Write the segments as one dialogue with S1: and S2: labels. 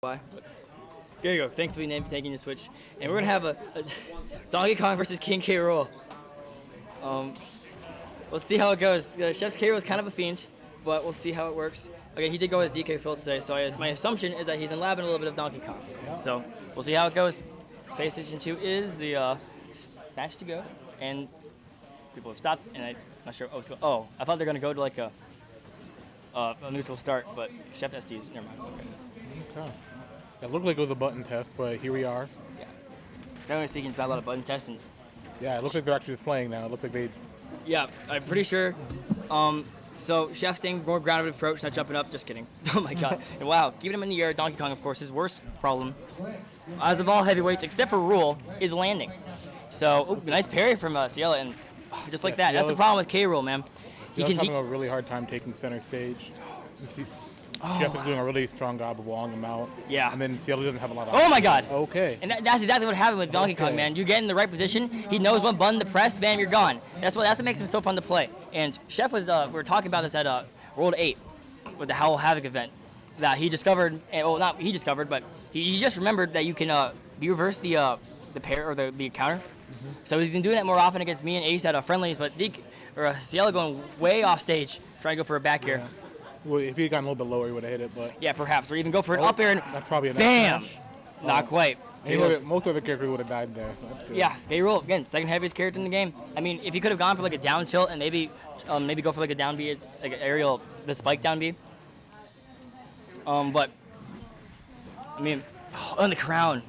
S1: Why? There you go. Thankfully, taking the switch, and we're gonna have a Donkey Kong versus King K. Rool. We'll see how it goes. Chef's K. Rool is kind of a fiend, but we'll see how it works. Again, he did go as DK Phil today, so my assumption is that he's been labbing a little bit of Donkey Kong. So we'll see how it goes. PlayStation 2 is the match to go, and people have stopped, and I'm not sure. Oh, I thought they were gonna go to like a neutral start, but Chef SD's never mind.
S2: Okay. It looked like it was a button test, but here we are.
S1: Yeah. Generally speaking, it's not a lot of button tests, and
S2: yeah, it looks like they're actually just playing now. It looks like they.
S1: Yeah, I'm pretty sure. So Chef staying more grounded approach, not jumping up. Just kidding. Oh my God. And wow, keeping him in the air. Donkey Kong, of course, his worst problem, as of all heavyweights except for Rool, is landing. So nice parry from Ciela, and just like that. That's the problem with K. Rool, man.
S2: He's having a really hard time taking center stage. Chef is doing a really strong job of walling him out.
S1: Yeah.
S2: And then Ciela doesn't have a lot of.
S1: Oh my God.
S2: Okay.
S1: And that's exactly what happened with Donkey Kong, man. You get in the right position. He knows what button to press. Bam, you're gone. That's what makes him so fun to play. And Chef was we were talking about this at World 8 with the Howl Havoc event that he discovered. Well, not he discovered, but he just remembered that you can reverse the pair or the counter. Mm-hmm. So he's been doing that more often against me and Ace at friendlies, but Ciela going way off stage, trying to go for a back air.
S2: Well, if he had gotten a little bit lower, he would have hit it, but...
S1: Yeah, perhaps. Or even go for an up air and...
S2: That's probably a
S1: bam! Not quite.
S2: Most other characters would have died there. So that's good.
S1: Yeah, K. Rool, again, second heaviest character in the game. I mean, if he could have gone for like a down tilt and maybe go for like a down B, like an aerial, the spike down B. But, I mean, and the crown.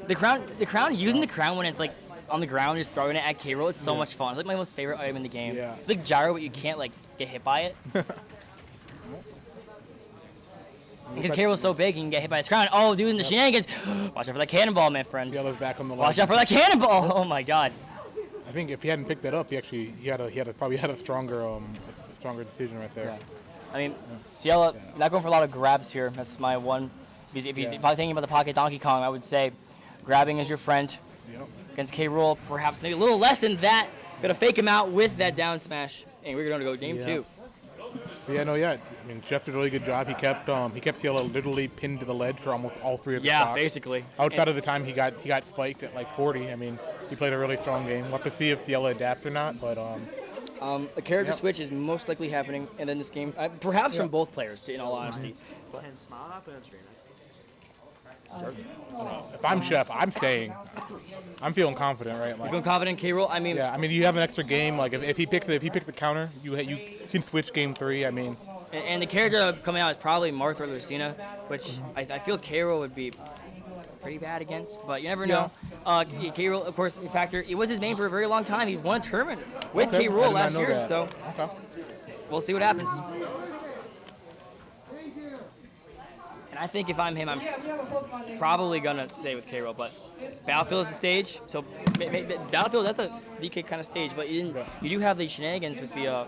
S1: The crown, using the crown when it's like on the ground, just throwing it at K. Rool, it's so much fun. It's like my most favorite item in the game.
S2: Yeah.
S1: It's like gyro, but you can't like get hit by it. Because K. Rool's so big, he can get hit by his crown. Oh, doing the shenanigans. Watch out for that cannonball, my friend.
S2: Ciela's back on the line.
S1: Watch out for that cannonball. Oh my God.
S2: I think if he hadn't picked that up, he probably had a stronger decision right there.
S1: Yeah. I mean, Ciela, not going for a lot of grabs here. That's my one. If he's probably thinking about the pocket Donkey Kong, I would say grabbing is your friend.
S2: Yep.
S1: Against K. Rool, perhaps maybe a little less than that. Gonna fake him out with that down smash. And we're gonna go game 2.
S2: So I mean, Chef did a really good job. He kept Ciela literally pinned to the ledge for almost all three of the stocks.
S1: Yeah, basically.
S2: Outside of the time he got spiked at like 40. I mean, he played a really strong game. We'll have to see if Ciela adapts or not, but
S1: a character switch is most likely happening in this game, perhaps from both players, in all honesty.
S3: And smile up and stream.
S2: Sure. If I'm Chef, I'm staying. I'm feeling confident, right?
S1: You feeling confident, K. Rool? I mean,
S2: yeah. I mean, you have an extra game. Like if he picks the counter, you can switch game 3. I mean,
S1: and the character coming out is probably Martha or Lucina, which I feel K. Rool would be pretty bad against, but you never know. K. Rool, of course, in fact, it was his main for a very long time. He won a tournament with K. Rool last year, so we'll see what happens. I think if I'm him, I'm probably going to stay with K. Rool, but Battlefield is the stage. So Battlefield, that's a DK kind of stage, but you do have the shenanigans with the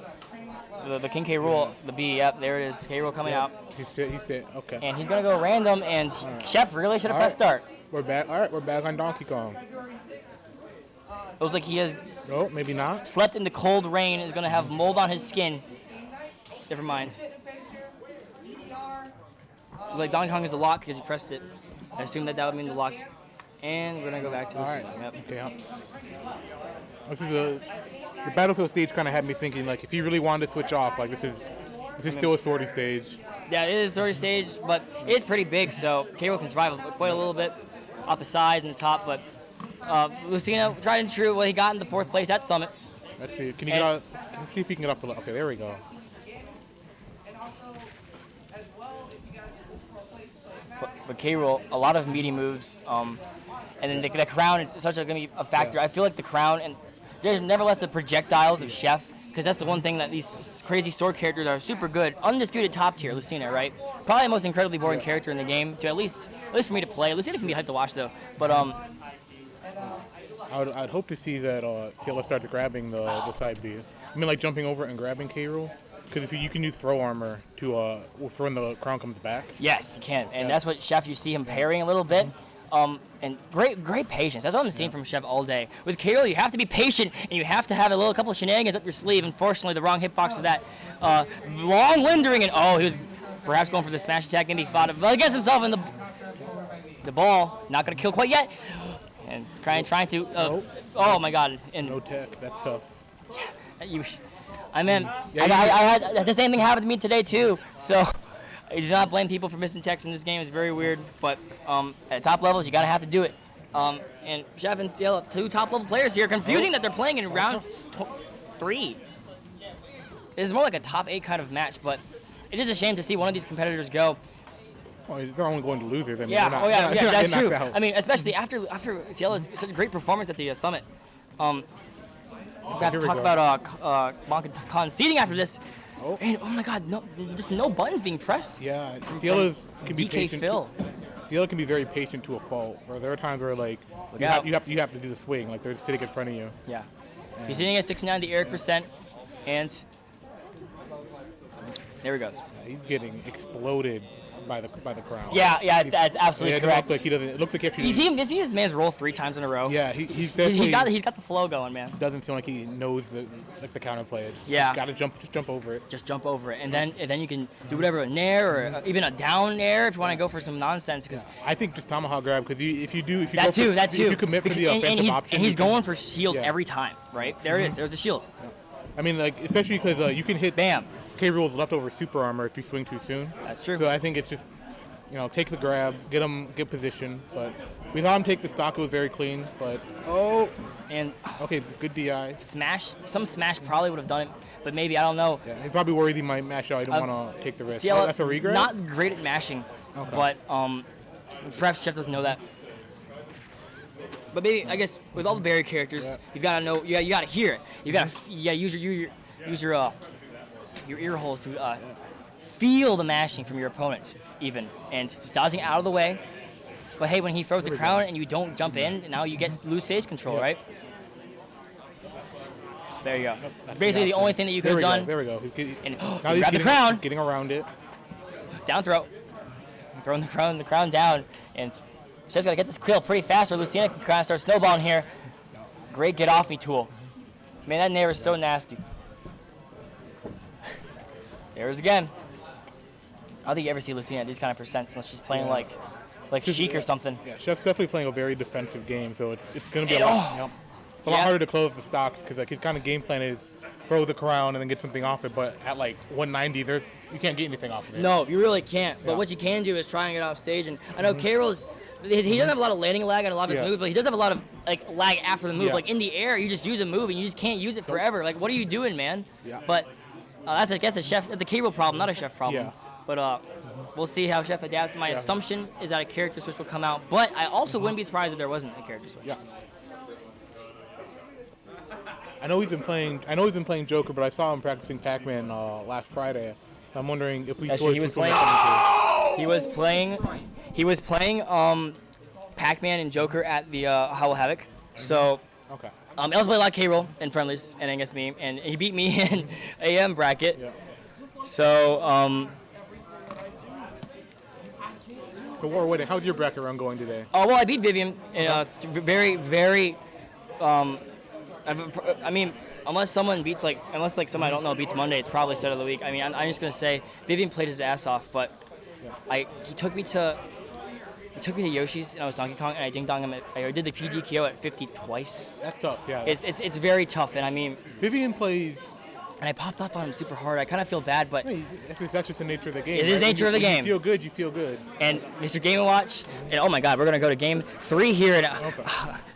S1: King K. Rool, the B. Yep, there it is. K. Rool coming out.
S2: He's fit. Okay.
S1: And he's going to go random, and Chef really should have pressed start.
S2: We're back. All right, we're back on Donkey Kong.
S1: It looks like he has
S2: No, maybe not.
S1: slept in the cold rain, is going to have mold on his skin. Never mind. Like Donkey Kong is the lock because he pressed it. I assume that would mean the lock. And we're gonna go back to the scene. Yep.
S2: Okay. This is the Battlefield stage kind of had me thinking like if he really wanted to switch off, like this is still a sortie stage.
S1: Yeah, it is a sortie stage, but it is pretty big, so K. Rool can survive quite a little bit off the sides and the top. But Lucina tried and true. Well, he got in the 4th place at Summit.
S2: Let's see. Can you see if he can get up the? Okay, there we go.
S1: But K. Rool, a lot of meaty moves, and then the crown is such going to be a factor. I feel like the crown, and there's nevertheless the projectiles of Chef, because that's the one thing that these crazy sword characters are super good. Undisputed top tier, Lucina, right? Probably the most incredibly boring character in the game, to at least for me to play. Lucina can be hyped to watch though, but
S2: I'd hope to see that Ciela starts grabbing the side B. I mean, like jumping over and grabbing K. Rool. Because if you can use throw armor to for when the crown comes back.
S1: Yes, you can, and that's what Chef. You see him parrying a little bit, and great patience. That's what I'm seeing from Chef all day. With K. Rool, you have to be patient, and you have to have a couple of shenanigans up your sleeve. Unfortunately, the wrong hitbox for that. Long lingering, and he was perhaps going for the smash attack, and he fought it against himself in the the ball, not gonna kill quite yet, and trying to. Oh my God! And
S2: No tech. That's tough.
S1: you, I mean,
S2: Yeah,
S1: I had the same thing happen to me today too. So I do not blame people for missing techs in this game. It's very weird, but at top levels, you gotta have to do it. And Chef and Cielo have 2 top level players here. Confusing that they're playing in round 3. It's more like a top 8 kind of match, but it is a shame to see one of these competitors go.
S2: Oh, they're only going to losers. I mean,
S1: Yeah,
S2: they're not,
S1: oh yeah,
S2: they're
S1: yeah,
S2: not
S1: that's
S2: getting
S1: true.
S2: knocked out.
S1: I mean, especially after Cielo's such a great performance at the summit. We have to
S2: Here we
S1: talk
S2: go.
S1: about Monka conceding after this.
S2: Oh.
S1: And oh my God, no, just no buttons being pressed.
S2: Yeah, Ciela's can be
S1: DK
S2: patient.
S1: Phil.
S2: Cielo can be very patient to a fault. Where there are times where like you
S1: out.
S2: have to do the swing, like they're sitting in front of you.
S1: Yeah. He's sitting at 69, the Eric percent, and there he goes.
S2: He's getting exploded by the crowd.
S1: Yeah, that's absolutely
S2: Yeah, it
S1: correct.
S2: looks like he doesn't. It looks like actually.
S1: You see this man's roll 3 times in a row.
S2: Yeah, he's
S1: He's
S2: definitely
S1: got the flow going, man.
S2: doesn't seem like he knows the counterplay. It's
S1: Yeah.
S2: got to just jump over it.
S1: Just jump over it, and then you can do whatever, a nair or even a down air if you want to go for some nonsense. Because
S2: I think just tomahawk grab because if you
S1: that too.
S2: if you commit for the
S1: and
S2: offensive
S1: he's,
S2: option,
S1: and he's
S2: you can-
S1: going for shield
S2: yeah.
S1: every time, right? There it is. There's a shield.
S2: I mean, like especially because you can hit
S1: Bam.
S2: K. Rool's leftover super armor if you swing too soon.
S1: That's true.
S2: So I think it's just take the grab, get position. But we saw him take the stock; it was very clean. But
S1: And
S2: okay, good DI.
S1: some smash probably would have done it, but maybe I don't know.
S2: Yeah, he's probably worried he might mash out. He didn't want to take the risk.
S1: Cielo,
S2: That's a regrab.
S1: not great at mashing,
S2: Okay.
S1: but perhaps Chef doesn't know that. But maybe I guess with all the barrier characters, you've got to know. You got to hear it. You got to use your ear holes to feel the mashing from your opponent, even, and just dodging out of the way. But hey, when he throws the crown and you don't jump in, now you lose stage control, right? There you go. Basically, the only thing that you could have done.
S2: There we go.
S1: And
S2: Now
S1: grab the
S2: getting,
S1: crown.
S2: getting around it.
S1: Down throw. Throwing the crown down. And Chef's got to get this kill pretty fast or Lucina can kind of start snowballing here. Great get off me tool. Man, that nair is so nasty. There's again. I don't think you ever see Lucina at these kind of percents unless she's playing like Sheik or something.
S2: Yeah, Chef's definitely playing a very defensive game, so it's going to be
S1: And-
S2: a lot. Yep. It's a lot
S1: Yeah.
S2: harder to close the stocks because his kind of game plan is throw the crown and then get something off it. But at like 190, you can't get anything off of it.
S1: No, you really can't. But
S2: Yeah.
S1: what you can do is try and get off stage. And I know K-Rool's, he doesn't have a lot of landing lag on a lot of his
S2: Yeah.
S1: moves, but he does have a lot of lag after the move.
S2: Yeah.
S1: Like in the air, you just use a move and you just can't use it forever. Like, what are you doing, man?
S2: Yeah.
S1: But that's a K-Rool problem, not a Chef problem.
S2: Yeah.
S1: But we'll see how Chef adapts. My assumption is that a character switch will come out, but I also wouldn't be surprised if there wasn't a character switch.
S2: Yeah. I know he's been playing Joker, but I saw him practicing Pac-Man last Friday. I'm wondering if we
S1: That's
S2: saw
S1: true, he was playing. He was playing Pac-Man and Joker at the Howl Havoc. So
S2: Okay.
S1: I also played a lot of K-Roll in friendlies and against me, and he beat me in AM bracket.
S2: Yeah.
S1: So
S2: So War Wedding, how's your bracket run going today?
S1: well, I beat Vivian in a very, very. I mean, unless someone I don't know beats Monday, it's probably set of the week. I mean, I'm just gonna say Vivian played his ass off, but he took me to Yoshi's and I was Donkey Kong and I ding dong him. I did the PDKO at 50 twice.
S2: That's tough. Yeah.
S1: It's very tough, and I mean,
S2: Vivian plays.
S1: and I popped off on him super hard. I kind of feel bad, but.
S2: Hey, that's just the nature of the game.
S1: It is
S2: right?
S1: nature of the
S2: When
S1: game.
S2: You feel good. You feel good.
S1: And Mr. Game & Watch, and oh my God, we're gonna go to game 3 here, and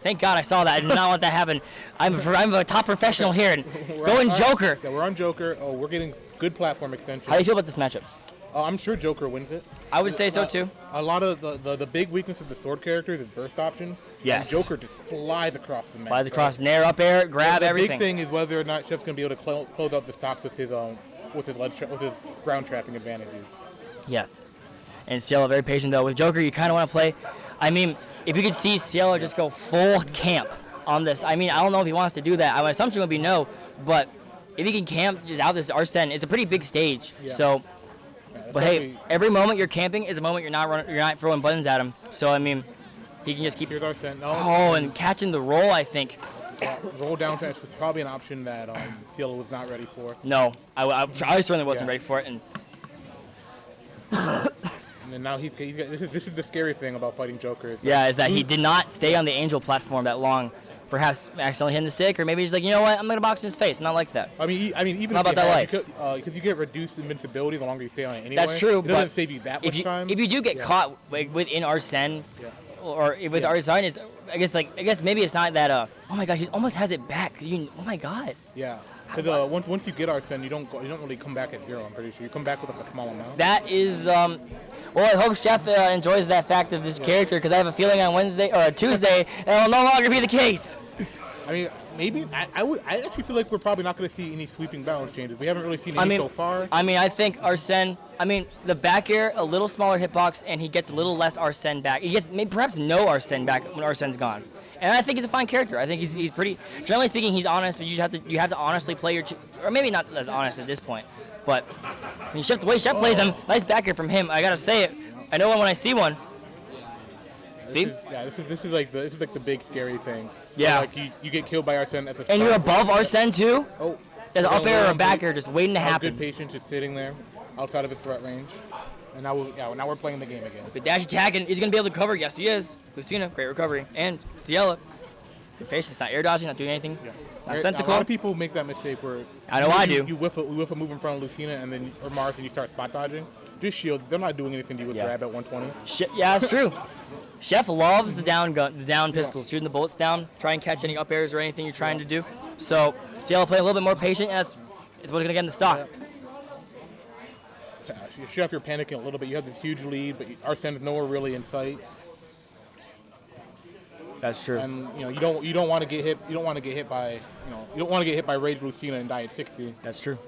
S1: thank God I saw that. I did not want that to happen. I'm a top professional here, and going Joker.
S2: Yeah, we're on Joker. Oh, we're getting good platform extension.
S1: How do you feel about this matchup?
S2: I'm sure Joker wins it.
S1: I would say so too.
S2: A lot of the big weakness of the sword characters is burst options.
S1: Yes.
S2: And Joker just flies across the map.
S1: Flies across, nair, up air, grab
S2: The
S1: everything.
S2: big thing is whether or not Chef's going to be able to close out the stocks with his ground trapping advantages.
S1: Yeah. And Cielo very patient though. With Joker, you kind of want to play. I mean, if you could see Cielo just go full camp on this. I mean, I don't know if he wants to do that. My assumption would be no, but if he can camp just out this Arsene, it's a pretty big stage.
S2: Yeah.
S1: So.
S2: Yeah,
S1: But hey, every moment you're camping is a moment you're not throwing buttons at him. So I mean, he can just keep.
S2: here's Arsene. No,
S1: Oh, and catching the roll, I think.
S2: roll down smash was probably an option that Cielo was not ready for.
S1: No, I certainly wasn't
S2: Yeah.
S1: ready for it. And
S2: And now he's got this is the scary thing about fighting Joker. It's
S1: Yeah, is that he did not stay on the Angel platform that long. Perhaps accidentally hitting the stick, or maybe he's like, you know what, I'm gonna box in his face. I'm not like that.
S2: I mean, even
S1: How
S2: if
S1: about that life?
S2: because you get reduced invincibility the longer you stay on it anyway.
S1: That's true,
S2: It doesn't
S1: but
S2: save you that much time.
S1: If you do get caught like, within Arsene, or with Arsene, is I guess maybe it's not that. Oh my God, he almost has it back. Oh my God.
S2: Yeah. Because once you get Arsene, you don't really come back at 0. I'm pretty sure you come back with like a small amount.
S1: That is. Well, I hope Chef enjoys that fact of this character, because I have a feeling on Wednesday or Tuesday it'll no longer be the case.
S2: I mean, maybe I actually feel like we're probably not going to see any sweeping balance changes. We haven't really seen any so far.
S1: I mean, I think Arsene. I mean, the back air, a little smaller hitbox, and he gets a little less Arsene back. He gets maybe perhaps no Arsene back when Arsene's gone. And I think he's a fine character. I think he's pretty. Generally speaking, he's honest, but you have to honestly play your, or maybe not as honest at this point, but I mean, the way Chef plays him, nice back air from him. I gotta say it. I know when I see one. See?
S2: This is like the big scary thing.
S1: Yeah.
S2: So, like you get killed by Arsene at the start.
S1: And you're above Arsene too.
S2: Oh.
S1: There's an up air or a back air just waiting to
S2: How
S1: happen.
S2: good patience is sitting there, outside of his threat range, and now we're playing the game again.
S1: But dash attacking, he's gonna be able to cover. Yes, he is. Lucina, great recovery, and Ciela, good patience, not air dodging, not doing anything.
S2: Yeah.
S1: Not
S2: A
S1: sensical.
S2: lot of people make that mistake where
S1: I know I do.
S2: You whiff a move in front of Lucina and then or Mars and you start spot dodging. Just shield. They're not doing anything to you with grab at 120.
S1: Yeah, that's true. Chef loves the down gun, the down pistols, shooting the bullets down, try and catch any up airs or anything you're trying to do. So Ciela playing a little bit more patient, and that's what's gonna get in the stock.
S2: Chef, you're panicking a little bit. You have this huge lead, but Arsene is nowhere really in sight.
S1: That's true.
S2: And you don't want to get hit. You don't want to get hit by you don't want to get hit by Rage Lucina and die at 60.
S1: That's true.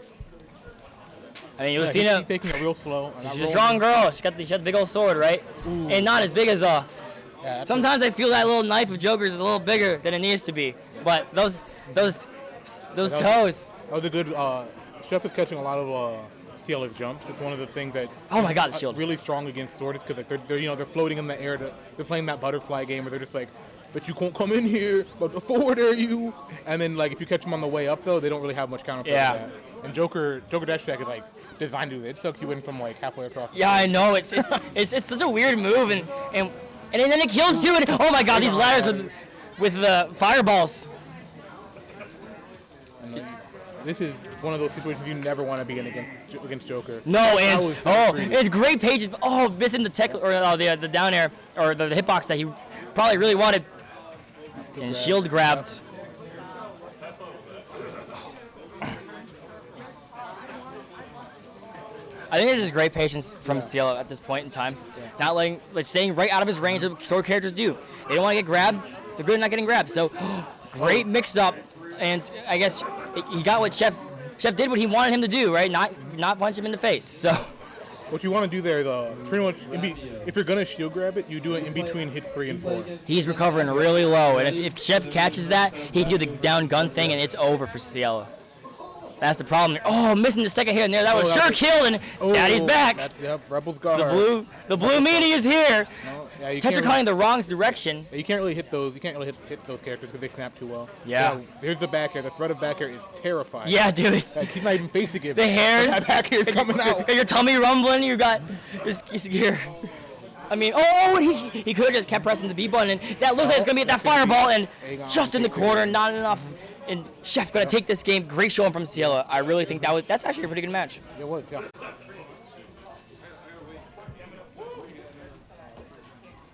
S1: I mean,
S2: Yeah,
S1: Lucina,
S2: he's taking it real slow.
S1: she's a strong girl. She got the big old sword, right?
S2: Ooh.
S1: And not as big as
S2: Yeah,
S1: Sometimes I feel that little knife of Joker's is a little bigger than it needs to be. But those toes.
S2: That was a good. Chef is catching a lot of Ciela's jumps. It's one of the things that.
S1: Oh my God, the shield.
S2: Really strong against swords because like they're floating in the air. They're playing that butterfly game where they're just like, but you can't come in here, but forward air you. And then like if you catch them on the way up though, they don't really have much counterplay.
S1: Yeah.
S2: To that. And Joker dash attack is like designed to do it. It sucks you in from like halfway across.
S1: Yeah, I know. It's such a weird move, and then it kills too. And oh my God, these ladders with the fireballs.
S2: And, this is one of those situations you never want to be in against Joker.
S1: No,
S2: That
S1: and
S2: was so crazy.
S1: it's great patience. Oh, missing the tech or the down air or the hitbox that he probably really wanted. And shield grabbed. I think this is great patience from Ciela at this point in time. Not letting, staying right out of his range of sword characters do. They don't want to get grabbed. They're good at not getting grabbed. So, great mix-up. And I guess he got what Chef did what he wanted him to do, right? Not punch him in the face. So.
S2: What you want to do there, though, pretty much, if you're going to shield grab it, you do it in between hits 3 and 4.
S1: He's recovering really low. And if Chef catches that, he can do the down gun thing, and it's over for Ciela. That's the problem. Oh, missing the second hit in there. That was sure killed, and Daddy's back.
S2: Rebels got her.
S1: The blue meanie is here.
S2: No, yeah, you
S1: Tetra cutting the wrong direction.
S2: You can't really hit those. You can't really hit those characters because they snap too well.
S1: Yeah.
S2: Here's the back air. The threat of back air is terrifying.
S1: Yeah, dude. It's
S2: Like, he's not even facing it.
S1: the hairs.
S2: That back air is coming out.
S1: Your tummy rumbling. You got here. I mean, and he could have just kept pressing the B button, and that looks like it's gonna be at that fireball, and just in the corner, not enough. And Chef gonna take this game. Great showing from Ciela. I really think that's actually a pretty good match.
S2: It was, yeah.